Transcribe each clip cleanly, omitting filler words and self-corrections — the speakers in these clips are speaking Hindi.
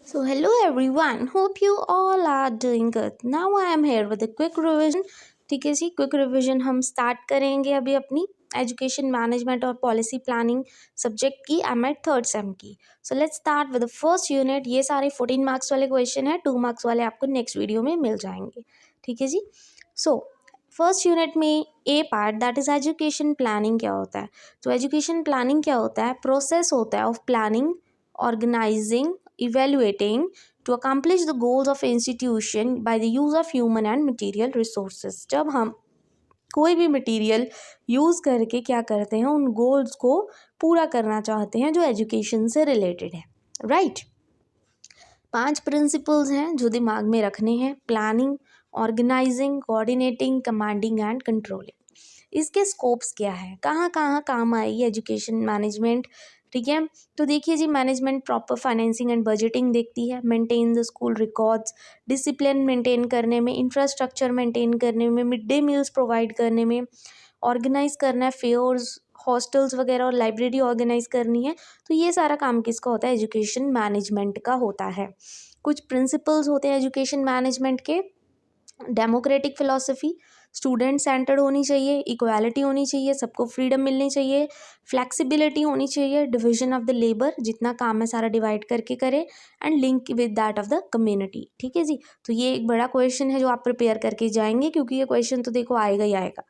So, hello everyone. Hope you all are doing good. Now I am here with a quick revision. ठीक है जी, क्विक रिविजन हम स्टार्ट करेंगे अभी अपनी एजुकेशन मैनेजमेंट और पॉलिसी प्लानिंग सब्जेक्ट की एम एड थर्ड सेम की. So let's start with the first unit. ये सारे 14 मार्क्स वाले क्वेश्चन है, 2 मार्क्स वाले आपको नेक्स्ट वीडियो में मिल जाएंगे. ठीक है जी. सो फर्स्ट यूनिट में A part that is education planning क्या होता है. तो एजुकेशन प्लानिंग क्या होता है? प्रोसेस होता है of planning, organising, evaluating to accomplish the goals of institution by the use of human and material resources. जब हम कोई भी मटेरियल यूज़ करके क्या करते हैं, उन गोल्स को पूरा करना चाहते हैं जो एजुकेशन से रिलेटेड है. राइट. 5 प्रिंसिपल्स हैं जो दिमाग में रखने हैं: planning, organising, coordinating, commanding and controlling. इसके स्कोप्स क्या है, कहाँ कहाँ काम आएगी एजुकेशन मैनेजमेंट. ठीक है. तो देखिए जी, management proper financing and budgeting देखती है, maintain the school records, discipline maintain करने में, इंफ्रास्ट्रक्चर मेंटेन करने में, मिड डे मील्स प्रोवाइड करने में, ऑर्गेनाइज करना है फेयर्स, हॉस्टल्स वगैरह और लाइब्रेरी ऑर्गेनाइज करनी है. तो ये सारा काम किसका होता है? एजुकेशन मैनेजमेंट का होता है. कुछ प्रिंसिपल्स होते हैं एजुकेशन मैनेजमेंट के: डेमोक्रेटिक फिलॉसफी, स्टूडेंट सेंटर्ड होनी चाहिए, इक्वालिटी होनी चाहिए, सबको फ्रीडम मिलनी चाहिए, फ्लेक्सिबिलिटी होनी चाहिए, डिवीजन ऑफ द लेबर, जितना काम है सारा डिवाइड करके करे, and link with that of the community. ठीक है जी. तो ये एक बड़ा क्वेश्चन है जो आप प्रिपेयर करके जाएंगे, क्योंकि ये क्वेश्चन तो देखो आएगा ही आएगा.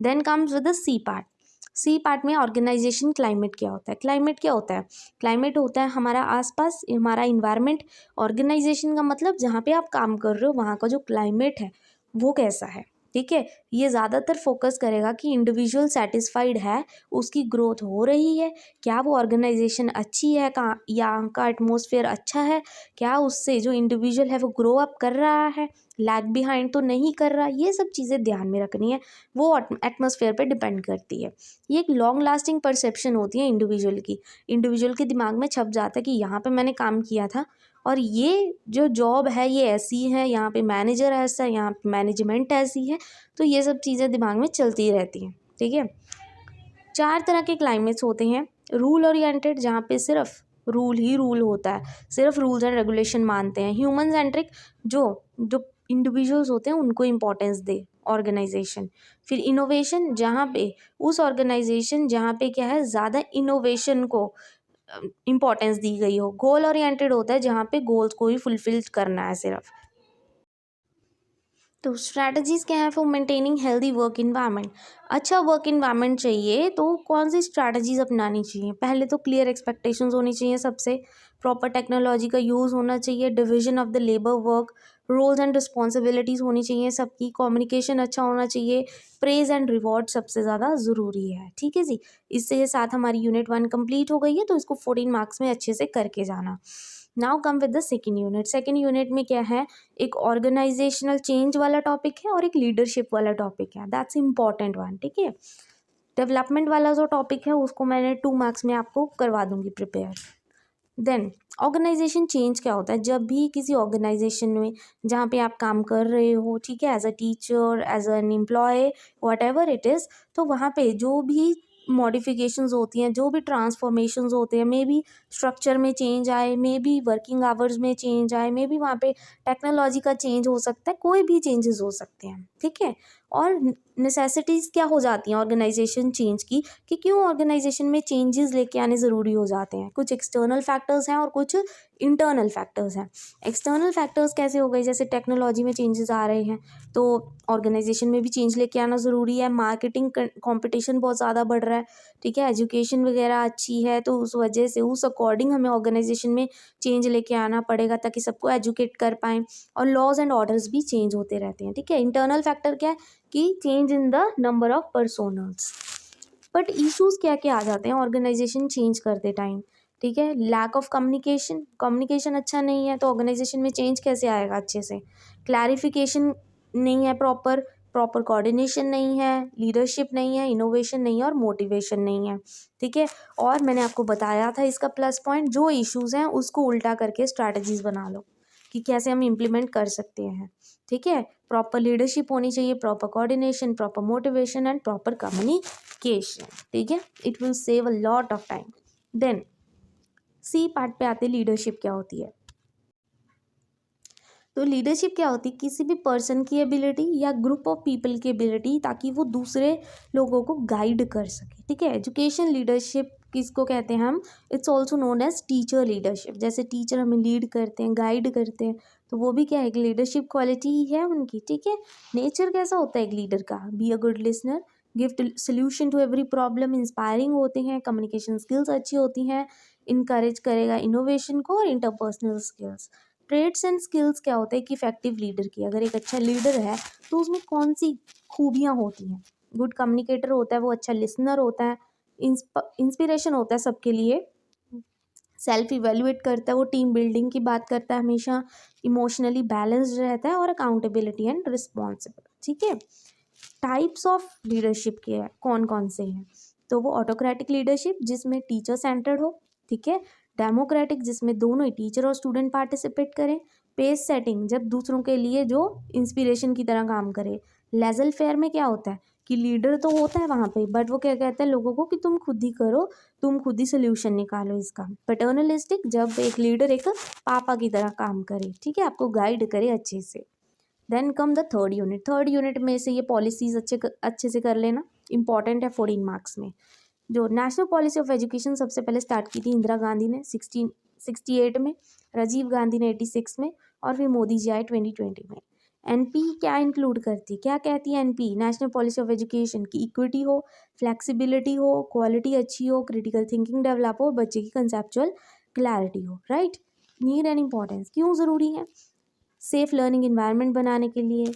Then comes with the C part. C part में ऑर्गेनाइजेशन क्लाइमेट क्या होता है. क्लाइमेट क्या होता है? क्लाइमेट होता है हमारा आसपास, हमारा इन्वायरमेंट. ऑर्गेनाइजेशन का मतलब जहाँ पे आप काम कर रहे हो वहाँ का जो क्लाइमेट है वो कैसा है. ठीक है. ये ज़्यादातर फोकस करेगा कि इंडिविजुअल सेटिस्फाइड है, उसकी ग्रोथ हो रही है, क्या वो ऑर्गेनाइजेशन अच्छी है, कहाँ यहाँ का एटमॉस्फेयर अच्छा है, क्या उससे जो इंडिविजुअल है वो ग्रो अप कर रहा है, लैग बिहाइंड तो नहीं कर रहा. ये सब चीज़ें ध्यान में रखनी है, वो एटमॉस्फेयर पे डिपेंड करती है. ये एक लॉन्ग लास्टिंग परसेप्शन होती है इंडिविजुअल की. इंडिविजुअल के दिमाग में छप जाता है कि यहाँ पे मैंने काम किया था और ये जो जॉब है ये ऐसी है, यहाँ पे मैनेजर ऐसा है, यहाँ पे मैनेजमेंट ऐसी है. तो ये सब चीज़ें दिमाग में चलती रहती हैं. ठीक है. 4 तरह के क्लाइमेट्स होते हैं: रूल ओरिएंटेड, जहाँ पे सिर्फ रूल ही रूल होता है, सिर्फ रूल्स एंड रेगुलेशन मानते हैं. ह्यूमन सेंट्रिक, जो जो इंडिविजुअल्स होते हैं उनको इम्पोर्टेंस दे ऑर्गेनाइजेशन. फिर इनोवेशन, जहाँ पे उस ऑर्गेनाइजेशन जहाँ पे क्या है ज़्यादा इनोवेशन को इम्पोर्टेंस दी गई हो. गोल ओरिएंटेड होता है जहाँ पे गोल्स को ही फुलफिल करना है सिर्फ. तो स्ट्रैटेजीज क्या है for maintaining healthy work environment. अच्छा वर्क इन्वायरमेंट चाहिए तो कौन सी स्ट्रैटेजीज अपनानी चाहिए? पहले तो क्लियर एक्सपेक्टेशंस होनी चाहिए सबसे, प्रॉपर टेक्नोलॉजी का यूज़ होना चाहिए, division of the labour work, roles and responsibilities होनी चाहिए सबकी, कम्युनिकेशन अच्छा होना चाहिए, प्रेज एंड रिवॉर्ड सबसे ज़्यादा ज़रूरी है. ठीक है जी. इससे साथ हमारी यूनिट 1 कंप्लीट हो गई है, तो इसको 14 मार्क्स में अच्छे से करके जाना. Now come with the second unit. Second unit में क्या है? एक ऑर्गेनाइजेशनल चेंज वाला टॉपिक है और एक लीडरशिप वाला टॉपिक है. That's important one. ठीक है. डेवलपमेंट वाला जो टॉपिक है उसको मैंने 2 मार्क्स में आपको करवा दूंगी प्रिपेयर. देन ऑर्गेनाइजेशन चेंज क्या होता है? जब भी किसी ऑर्गेनाइजेशन में जहाँ पे आप काम कर रहे हो, ठीक है, as a teacher, as an employ, whatever it is, तो वहाँ पे जो भी मॉडिफिकेशंस होती हैं, जो भी ट्रांसफॉर्मेशंस होते हैं, मे बी स्ट्रक्चर में चेंज आए, मे बी वर्किंग आवर्स में चेंज आए, मे बी वहाँ पे टेक्नोलॉजी का चेंज हो सकता है, कोई भी चेंजेस हो सकते हैं. ठीक है. और नेसेसिटीज़ क्या हो जाती हैं ऑर्गेनाइजेशन चेंज की, कि क्यों ऑर्गेनाइजेशन में चेंजेस लेके आने ज़रूरी हो जाते हैं? कुछ एक्सटर्नल फैक्टर्स हैं और कुछ इंटरनल फैक्टर्स हैं. एक्सटर्नल फैक्टर्स कैसे हो गए? जैसे टेक्नोलॉजी में चेंजेस आ रहे हैं तो ऑर्गेनाइजेशन में भी चेंज लेके आना ज़रूरी है. मार्केटिंग कंपटीशन बहुत ज़्यादा बढ़ रहा है. ठीक है. एजुकेशन वगैरह अच्छी है तो उस वजह से उस अकॉर्डिंग हमें ऑर्गेनाइजेशन में चेंज लेके आना पड़ेगा ताकि सबको एजुकेट कर पाएँ. और लॉज एंड ऑर्डर्स भी चेंज होते रहते हैं. ठीक है. इंटरनल फैक्टर क्या है कि change in the number of personnels. But issues क्या क्या आ जाते हैं ऑर्गेनाइजेशन चेंज करते टाइम? ठीक है. लैक ऑफ कम्युनिकेशन, कम्युनिकेशन अच्छा नहीं है तो ऑर्गेनाइजेशन में चेंज कैसे आएगा अच्छे से? क्लैरिफिकेशन नहीं है, प्रॉपर कोऑर्डिनेशन नहीं है, लीडरशिप नहीं है, इनोवेशन नहीं है और मोटिवेशन नहीं है. ठीक है. और मैंने आपको बताया था इसका प्लस पॉइंट, जो इश्यूज़ हैं उसको उल्टा करके स्ट्रैटेजीज बना लो कि कैसे हम इम्प्लीमेंट कर सकते हैं. ठीक है. प्रॉपर लीडरशिप होनी चाहिए, proper coordination, proper motivation and proper communication. ठीक है. It will save a lot of time. Then C part पे आते लीडरशिप क्या होती है. तो लीडरशिप क्या होती है, किसी भी पर्सन की एबिलिटी या ग्रुप ऑफ पीपल की एबिलिटी, ताकि वो दूसरे लोगों को गाइड कर सके, ठीक है। एजुकेशन लीडरशिप किसको कहते हैं हम, it's also known as teacher leadership. जैसे टीचर हमें लीड करते हैं, गाइड करते हैं, तो वो भी क्या है, एक लीडरशिप क्वालिटी ही है उनकी, ठीक है। नेचर कैसा होता है एक लीडर का, be a good listener, give solution to every problem, inspiring होते हैं, कम्युनिकेशन स्किल्स अच्छी होती हैं, इनकरेज करेगा इनोवेशन को और interpersonal skills. Trades and skills क्या होता है कि इफेक्टिव लीडर की, अगर एक अच्छा लीडर है तो उसमें कौन सी खूबियाँ होती हैं। गुड कम्युनिकेटर होता है, वो अच्छा लिसनर होता है, इंस्पिरेशन होता है सबके लिए, सेल्फ इवेल्युएट करता है, वो टीम बिल्डिंग की बात करता है हमेशा, इमोशनली बैलेंस्ड रहता है और अकाउंटेबिलिटी एंड रिस्पॉन्सिबल, ठीक है। टाइप्स ऑफ लीडरशिप के हैं कौन कौन से हैं, तो वो ऑटोक्रेटिक लीडरशिप जिसमें टीचर सेंटर्ड हो, ठीक है। डेमोक्रेटिक जिसमें दोनों ही टीचर और स्टूडेंट पार्टिसिपेट करें। पेस सेटिंग जब दूसरों के लिए जो इंस्पिरेशन की तरह काम करे। लेजल फेयर में क्या होता है कि लीडर तो होता है वहाँ पे, बट वो क्या कहता है लोगों को कि तुम खुद ही करो, तुम खुद ही सोल्यूशन निकालो इसका। पैटर्नलिस्टिक जब एक लीडर एक पापा की तरह काम करे, ठीक है, आपको गाइड करे अच्छे से। Then come the third unit, third unit में से ये पॉलिसीज अच्छे से कर लेना, इंपॉर्टेंट है 14 मार्क्स में। जो नेशनल पॉलिसी ऑफ एजुकेशन सबसे पहले स्टार्ट की थी इंदिरा गांधी ने 1668 में, राजीव गांधी ने 86 में, और फिर मोदी जी आए 2020 में। एनपी क्या इंक्लूड करती, क्या कहती है NP, national policy of education की इक्विटी हो, फ्लेक्सिबिलिटी हो, क्वालिटी अच्छी हो, क्रिटिकल थिंकिंग डेवलप हो, बच्चे की कंसेप्चुअल क्लैरिटी हो, राइट। नीड एंड इम्पॉर्टेंस क्यों ज़रूरी है, सेफ लर्निंग इन्वायरमेंट बनाने के लिए,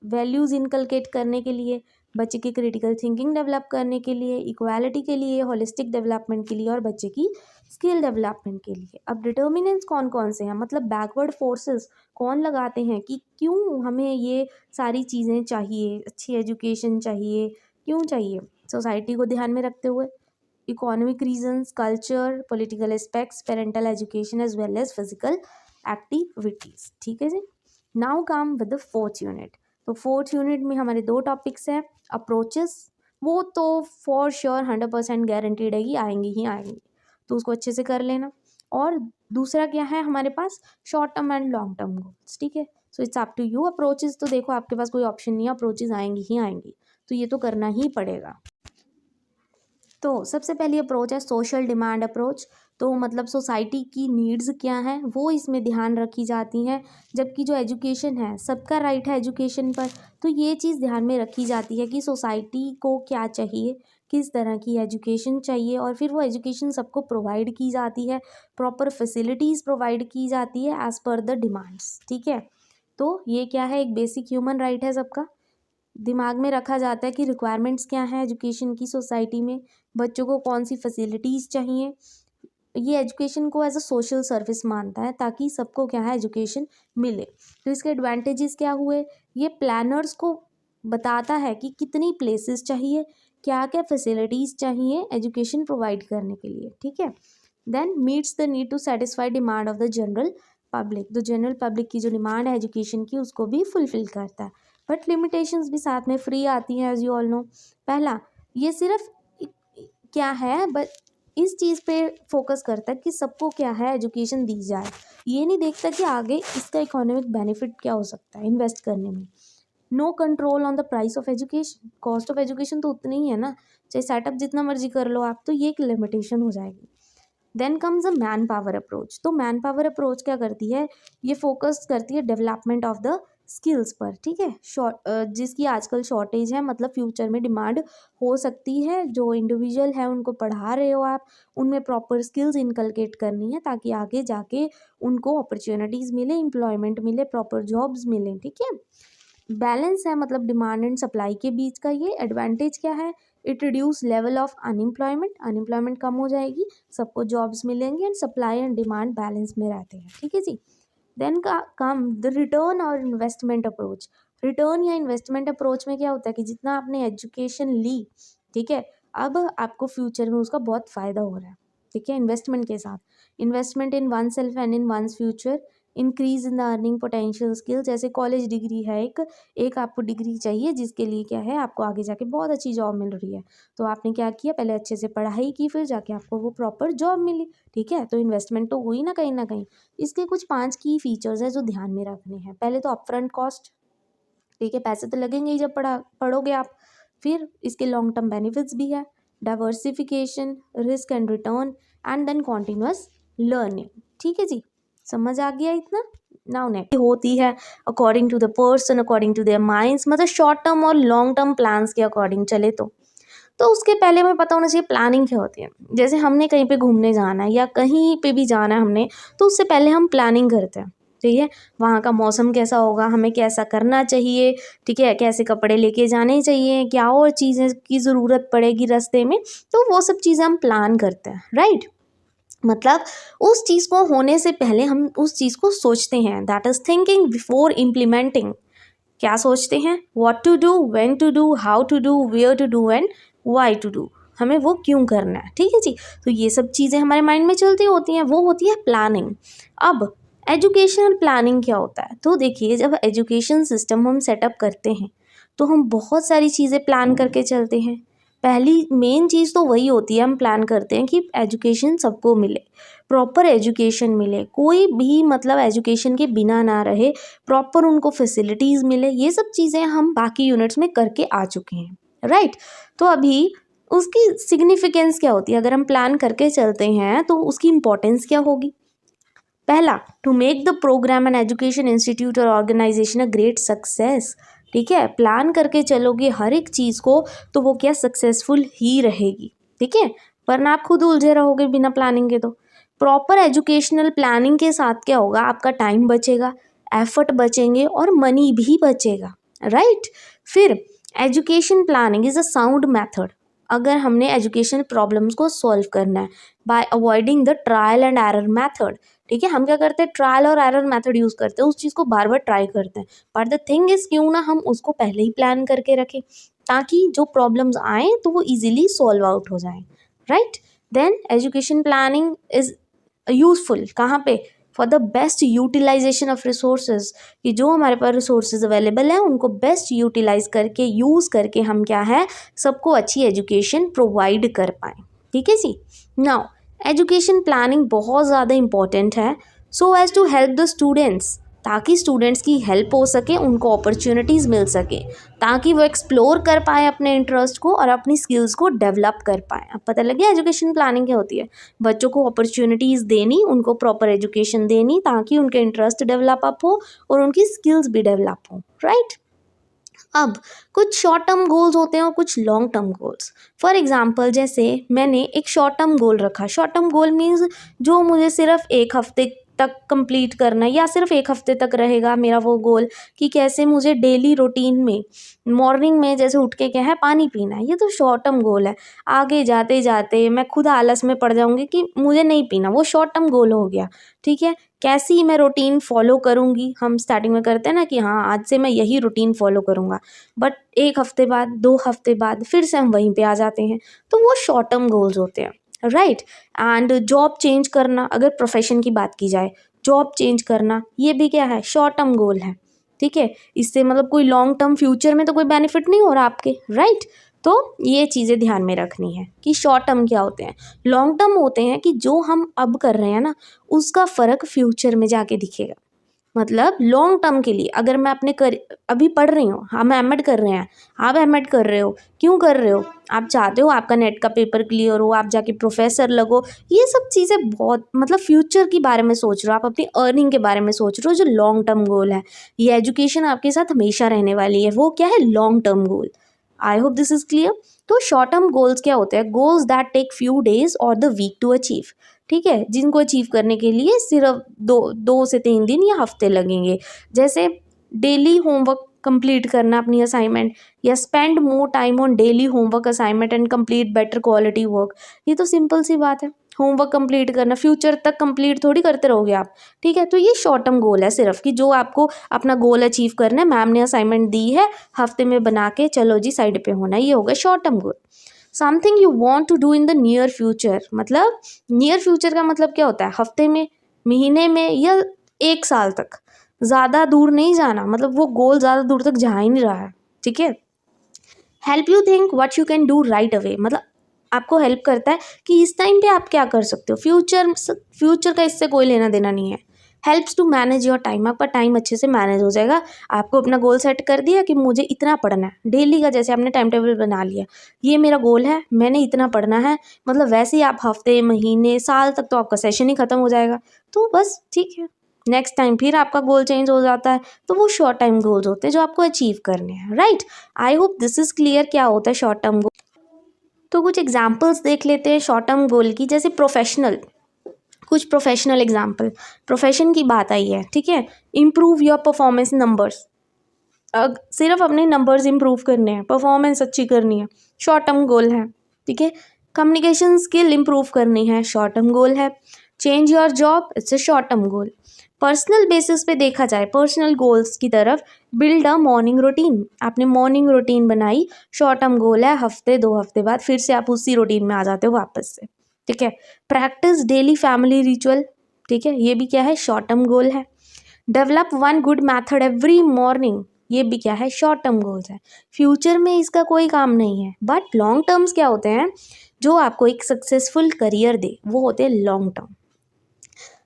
वैल्यूज़ इनकलकेट करने के लिए, बच्चे की क्रिटिकल थिंकिंग डेवलप करने के लिए, इक्वालिटी के लिए, होलिस्टिक डेवलपमेंट के लिए और बच्चे की स्किल डेवलपमेंट के लिए। अब डिटर्मिनेंट्स कौन कौन से हैं, मतलब बैकवर्ड फोर्सेस कौन लगाते हैं कि क्यों हमें ये सारी चीज़ें चाहिए, अच्छी एजुकेशन चाहिए, क्यों चाहिए, सोसाइटी को ध्यान में रखते हुए, economic reasons, culture, political aspects, parental education as well as physical activities, ठीक है जी। Now come with the fourth unit. तो फोर्थ यूनिट में हमारे दो टॉपिक्स हैं। अप्रोचेस, वो तो फॉर श्योर 100% गारंटीड है कि आएंगी ही आएंगी, तो उसको अच्छे से कर लेना। और दूसरा क्या है हमारे पास, short term and long term goals, ठीक है। So it's up to you. Approaches तो देखो आपके पास कोई ऑप्शन नहीं है, अप्रोचेस आएंगी ही आएंगी, तो ये तो करना ही पड़ेगा। तो सबसे पहली अप्रोच है सोशल डिमांड अप्रोच। तो मतलब सोसाइटी की नीड्स क्या हैं वो इसमें ध्यान रखी जाती हैं, जबकि जो एजुकेशन है सबका राइट है एजुकेशन पर, तो ये चीज़ ध्यान में रखी जाती है कि सोसाइटी को क्या चाहिए, किस तरह की एजुकेशन चाहिए, और फिर वो एजुकेशन सबको प्रोवाइड की जाती है, प्रॉपर फैसिलिटीज़ प्रोवाइड की जाती है एज़ पर द डिमांड्स, ठीक है। तो ये क्या है, एक बेसिक ह्यूमन राइट है सबका, दिमाग में रखा जाता है कि रिक्वायरमेंट्स क्या हैं एजुकेशन की सोसाइटी में, बच्चों को कौन सी फैसिलिटीज़ चाहिए। ये एजुकेशन को एज अ सोशल सर्विस मानता है ताकि सबको क्या है एजुकेशन मिले। तो इसके एडवांटेजेस क्या हुए, ये प्लानर्स को बताता है कि कितनी प्लेसेस चाहिए, क्या क्या फैसिलिटीज़ चाहिए एजुकेशन प्रोवाइड करने के लिए, ठीक है। Then meets the need to satisfy demand of the general public, तो जनरल पब्लिक की जो डिमांड है एजुकेशन की उसको भी फुलफिल करता है, बट लिमिटेशंस भी साथ में फ्री आती हैं एज यू ऑल नो। पहला, ये सिर्फ क्या है बट इस चीज़ पे फोकस करता है कि सबको क्या है एजुकेशन दी जाए, ये नहीं देखता कि आगे इसका इकोनॉमिक बेनिफिट क्या हो सकता है इन्वेस्ट करने में। No control on the price of education, cost of education तो उतनी ही है ना, चाहे सेटअप जितना मर्जी कर लो आप, तो ये एक लिमिटेशन हो जाएगी। Then comes a man power approach. तो मैन पावर अप्रोच क्या करती है, ये फोकस करती है डेवलपमेंट ऑफ द स्किल्स पर, ठीक है। जिसकी आजकल शॉर्टेज है, मतलब फ्यूचर में डिमांड हो सकती है, जो इंडिविजुअल है उनको पढ़ा रहे हो आप, उनमें प्रॉपर स्किल्स इनकलकेट करनी है ताकि आगे जाके उनको अपॉर्चुनिटीज़ मिले, एम्प्लॉयमेंट मिले, प्रॉपर जॉब्स मिलें, ठीक है। बैलेंस है मतलब डिमांड एंड सप्लाई के बीच का, ये एडवांटेज क्या है, it reduce level of unemployment, unemployment कम हो जाएगी, सबको जॉब्स मिलेंगे and supply and demand balance में रहते हैं, ठीक है जी। देन का कम द रिटर्न और इन्वेस्टमेंट अप्रोच। रिटर्न या इन्वेस्टमेंट अप्रोच में क्या होता है कि जितना आपने एजुकेशन ली, ठीक है, अब आपको फ्यूचर में उसका बहुत फ़ायदा हो रहा है, ठीक है, इन्वेस्टमेंट के साथ, investment in oneself and in one's future, increase in the earning potential skill, जैसे कॉलेज डिग्री है एक आपको डिग्री चाहिए जिसके लिए क्या है आपको आगे जाके बहुत अच्छी जॉब मिल रही है, तो आपने क्या किया, पहले अच्छे से पढ़ाई की, फिर जाके आपको वो प्रॉपर जॉब मिली। ठीक है, तो इन्वेस्टमेंट तो हुई ना कहीं। इसके कुछ 5 की फीचर्स है जो ध्यान में रखने हैं। पहले तो अपफ्रंट कॉस्ट, ठीक है, पैसे तो लगेंगे ही जब पढ़ोगे आप। फिर इसके लॉन्ग टर्म बेनिफिट्स भी है, diversification, risk and return, and then continuous learning. ठीक है जी, समझ आ गया इतना। नाउ नेक्स्ट होती है according to the person, according to their minds, मतलब शॉर्ट टर्म और लॉन्ग टर्म प्लान्स के अकॉर्डिंग चले तो उसके पहले हमें पता होना चाहिए प्लानिंग क्या होती है। जैसे हमने कहीं पे घूमने जाना है या कहीं पे भी जाना है हमने, तो उससे पहले हम प्लानिंग करते हैं। ठीक है, वहाँ का मौसम कैसा होगा, हमें कैसा करना चाहिए, ठीक है, कैसे कपड़े लेके जाने चाहिए, क्या और चीज़ें की ज़रूरत पड़ेगी रास्ते में, तो वो सब चीज़ें हम प्लान करते हैं। राइट, मतलब उस चीज़ को होने से पहले हम उस चीज़ को सोचते हैं, that is thinking before implementing. क्या सोचते हैं, what to do, when to do, how to do, where to do and why to do, हमें वो क्यों करना है। ठीक है जी, तो ये सब चीज़ें हमारे माइंड में चलती होती हैं, वो होती है प्लानिंग। अब एजुकेशनल प्लानिंग क्या होता है, तो देखिए जब एजुकेशन सिस्टम हम सेटअप करते हैं तो हम बहुत सारी चीज़ें प्लान करके चलते हैं। पहली मेन चीज़ तो वही होती है, हम प्लान करते हैं कि एजुकेशन सबको मिले, प्रॉपर एजुकेशन मिले, कोई भी मतलब एजुकेशन के बिना ना रहे, प्रॉपर उनको फैसिलिटीज़ मिले। ये सब चीज़ें हम बाकी यूनिट्स में करके आ चुके हैं। राइट, तो अभी उसकी सिग्निफिकेंस क्या होती है, अगर हम प्लान करके चलते हैं तो उसकी इम्पोर्टेंस क्या होगी। पहला, to make the programme and education institute और ऑर्गेनाइजेशन अ ग्रेट सक्सेस। ठीक है, प्लान करके चलोगे हर एक चीज़ को तो वो क्या सक्सेसफुल ही रहेगी। ठीक है, वरना आप खुद उलझे रहोगे बिना प्लानिंग के। तो प्रॉपर एजुकेशनल प्लानिंग के साथ क्या होगा, आपका टाइम बचेगा, एफर्ट बचेंगे और मनी भी बचेगा। राइट, फिर education planning is a sound method. अगर हमने एजुकेशन प्रॉब्लम्स को सॉल्व करना है bye avoiding the trial and error method. ठीक है, हम क्या करते हैं, ट्रायल और एरर मेथड यूज़ करते हैं, उस चीज़ को बार बार ट्राई करते हैं। बट द थिंग इज़, क्यों ना हम उसको पहले ही प्लान करके रखें ताकि जो प्रॉब्लम्स आएँ तो वो इजीली सॉल्व आउट हो जाएं। Right, then education planning is useful कहाँ पे, for the best utilisation of resources, कि जो हमारे पास रिसोर्सेज अवेलेबल हैं उनको बेस्ट यूटिलाइज करके यूज़ करके हम क्या है सबको अच्छी एजुकेशन प्रोवाइड कर पाएँ। ठीक है जी, नाउ एजुकेशन प्लानिंग बहुत ज़्यादा इम्पॉर्टेंट है so as to help the students, ताकि स्टूडेंट्स की हेल्प हो सके, उनको अपॉर्चुनिटीज़ मिल सके, ताकि वो एक्सप्लोर कर पाए अपने इंटरेस्ट को और अपनी स्किल्स को डेवलप कर पाए। अब पता लग गया एजुकेशन प्लानिंग क्या होती है, बच्चों को अपॉर्चुनिटीज़ देनी, उनको प्रॉपर एजुकेशन देनी ताकि उनके इंटरेस्ट डेवलप अप हो और उनकी स्किल्स भी डेवलप हो। राइट, अब कुछ शॉर्ट टर्म गोल्स होते हैं और कुछ long term goals. For example जैसे मैंने एक शॉर्ट टर्म गोल रखा, शॉर्ट टर्म गोल मीन्स जो मुझे सिर्फ एक हफ्ते तक कंप्लीट करना है या सिर्फ एक हफ्ते तक रहेगा मेरा वो गोल, कि कैसे मुझे डेली रूटीन में मॉर्निंग में जैसे उठ के क्या है पानी पीना है। ये तो शॉर्ट टर्म गोल है, आगे जाते जाते मैं खुद आलस में पड़ जाऊंगी कि मुझे नहीं पीना, वो शॉर्ट टर्म गोल हो गया। ठीक है, कैसी मैं रूटीन फॉलो करूँगी, हम स्टार्टिंग में करते हैं ना कि हाँ आज से मैं यही रूटीन फॉलो करूँगा, बट एक हफ्ते बाद 2 हफ्ते बाद फिर से हम वहीं पे आ जाते हैं, तो वो शॉर्ट टर्म गोल्स होते हैं। राइट, एंड जॉब चेंज करना, अगर प्रोफेशन की बात की जाए, जॉब चेंज करना ये भी क्या है, शॉर्ट टर्म गोल है। ठीक है, इससे मतलब कोई लॉन्ग टर्म फ्यूचर में तो कोई बेनिफिट नहीं हो रहा आपके। राइट, तो ये चीज़ें ध्यान में रखनी है कि शॉर्ट टर्म क्या होते हैं, लॉन्ग टर्म होते हैं कि जो हम अब कर रहे हैं ना उसका फ़र्क फ्यूचर में जाके दिखेगा। मतलब लॉन्ग टर्म के लिए अगर मैं अपने अभी पढ़ रही हूँ, हम एमएड कर रहे हैं, आप एमएड कर रहे हो, क्यों कर रहे हो, आप चाहते हो आपका नेट का पेपर क्लियर हो, आप जाके प्रोफेसर लगो, ये सब चीज़ें बहुत मतलब फ्यूचर के बारे में सोच रहे हो, आप अपनी अर्निंग के बारे में सोच रहे हो, जो लॉन्ग टर्म गोल है। ये एजुकेशन आपके साथ हमेशा रहने वाली है, वो क्या है, long term goal. I hope this is clear. तो शॉर्ट टर्म गोल्स क्या होते हैं, goals that take few days और द वीक टू अचीव। ठीक है, जिनको अचीव करने के लिए सिर्फ 2 से 3 दिन या हफ्ते लगेंगे, जैसे डेली होमवर्क कंप्लीट करना अपनी असाइनमेंट, या spend more time on daily homework assignment and complete better quality work. ये तो सिंपल सी बात है, होमवर्क कंप्लीट करना, फ्यूचर तक कंप्लीट थोड़ी करते रहोगे आप। ठीक है, तो ये शॉर्ट टर्म गोल है सिर्फ, कि जो आपको अपना गोल अचीव करना है, मैम ने असाइनमेंट दी है, हफ्ते में बना के चलो जी साइड पे होना, ये होगा short term goal. Something you want to do in the near future, मतलब नियर फ्यूचर का मतलब क्या होता है, हफ्ते में, महीने में या 1 साल तक, ज़्यादा दूर नहीं जाना, मतलब वो गोल ज़्यादा दूर तक जा ही नहीं रहा है, ठीक है। Help you think what you can do right away, मतलब आपको हेल्प करता है कि इस टाइम पे आप क्या कर सकते हो, फ्यूचर का इससे कोई लेना देना नहीं है। Helps to manage your time, आपका टाइम अच्छे से मैनेज हो जाएगा। आपको अपना गोल सेट कर दिया कि मुझे इतना पढ़ना है डेली का, जैसे आपने टाइम टेबल बना लिया, ये मेरा गोल है, मैंने इतना पढ़ना है, मतलब वैसे ही आप हफ्ते महीने साल तक तो आपका सेशन ही खत्म हो जाएगा। तो बस ठीक है, नेक्स्ट टाइम फिर आपका गोल चेंज हो जाता है, तो वो शॉर्ट टाइम गोल्स होते हैं जो आपको अचीव करने हैं, right. I hope this is clear क्या होता है शॉर्ट टर्म गोल। तो कुछ एग्जाम्पल्स देख लेते हैं शॉर्ट टर्म गोल की, जैसे कुछ प्रोफेशनल एग्जाम्पल, प्रोफेशन की बात आई है, ठीक है। इम्प्रूव योर परफॉर्मेंस नंबर्स, सिर्फ अपने नंबर्स इम्प्रूव करने हैं, परफॉर्मेंस अच्छी करनी है, शॉर्ट टर्म गोल है, ठीक है। कम्युनिकेशन स्किल इम्प्रूव करनी है, शॉर्ट टर्म गोल है। Change your job, it's a short term goal. Personal basis पे देखा जाए, पर्सनल गोल्स की तरफ, बिल्ड अ मॉर्निंग रूटीन, आपने मॉर्निंग रूटीन बनाई, शॉर्ट टर्म गोल है, हफ्ते 2 हफ्ते बाद फिर से आप उसी रूटीन में आ जाते हो वापस से, ठीक है। प्रैक्टिस डेली फैमिली रिचुअल, ठीक है, ये भी क्या है, शॉर्ट टर्म गोल है। Develop one good method every morning, ये भी क्या है, शॉर्ट टर्म गोल्स है। फ्यूचर में इसका कोई काम नहीं है, बट लॉन्ग टर्म्स क्या होते हैं, जो आपको एक सक्सेसफुल करियर दे, वो होते हैं long term.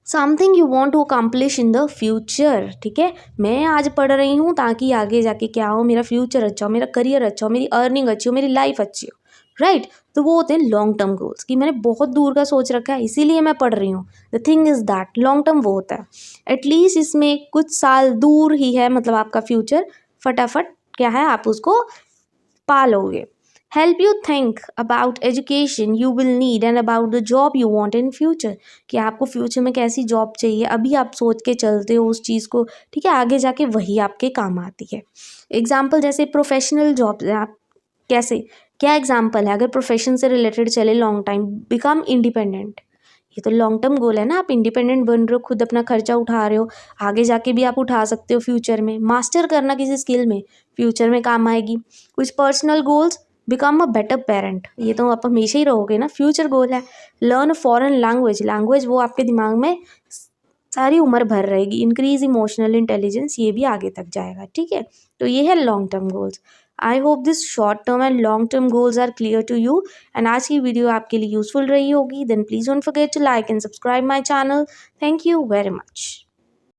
Something you want to accomplish in the future, ठीक है, मैं आज पढ़ रही हूँ ताकि आगे जाके क्या हो, मेरा फ्यूचर अच्छा हो, मेरा करियर अच्छा हो, मेरी अर्निंग अच्छी हो, मेरी लाइफ अच्छी हो, राइट। तो वो होते हैं लॉन्ग टर्म गोल्स, कि मैंने बहुत दूर का सोच रखा है इसीलिए मैं पढ़ रही हूँ। The thing is that long term वो होता है, एटलीस्ट इसमें कुछ साल दूर ही है, मतलब आपका फ्यूचर फटाफट क्या है, आप उसको पा लोगे। Help you think about education you will need and about the job you want in future, कि आपको फ्यूचर में कैसी जॉब चाहिए, अभी आप सोच के चलते हो उस चीज़ को, ठीक है, आगे जाके वही आपके काम आती है। एग्जाम्पल जैसे प्रोफेशनल जॉब, आप कैसे, क्या एग्जाम्पल है, अगर प्रोफेशन से रिलेटेड चले, लॉन्ग टाइम, बिकम इंडिपेंडेंट, ये तो लॉन्ग टर्म गोल है ना, आप इंडिपेंडेंट बन रहे हो, खुद अपना खर्चा उठा रहे हो, आगे जाके भी आप उठा सकते हो फ्यूचर में। मास्टर करना किसी स्किल में, फ्यूचर में काम आएगी। कुछ personal goals, become a better parent, ये तो आप हमेशा ही रहोगे ना, फ्यूचर गोल है। लर्न फॉरेन लैंग्वेज वो आपके दिमाग में सारी उम्र भर रहेगी। इंक्रीज इमोशनल इंटेलिजेंस, ये भी आगे तक जाएगा, ठीक है। तो ये है long term goals. I hope this short term and long term goals are clear to you, and आज की वीडियो आपके लिए यूजफुल रही होगी। Then please don't forget to like and subscribe my channel. Thank you very much.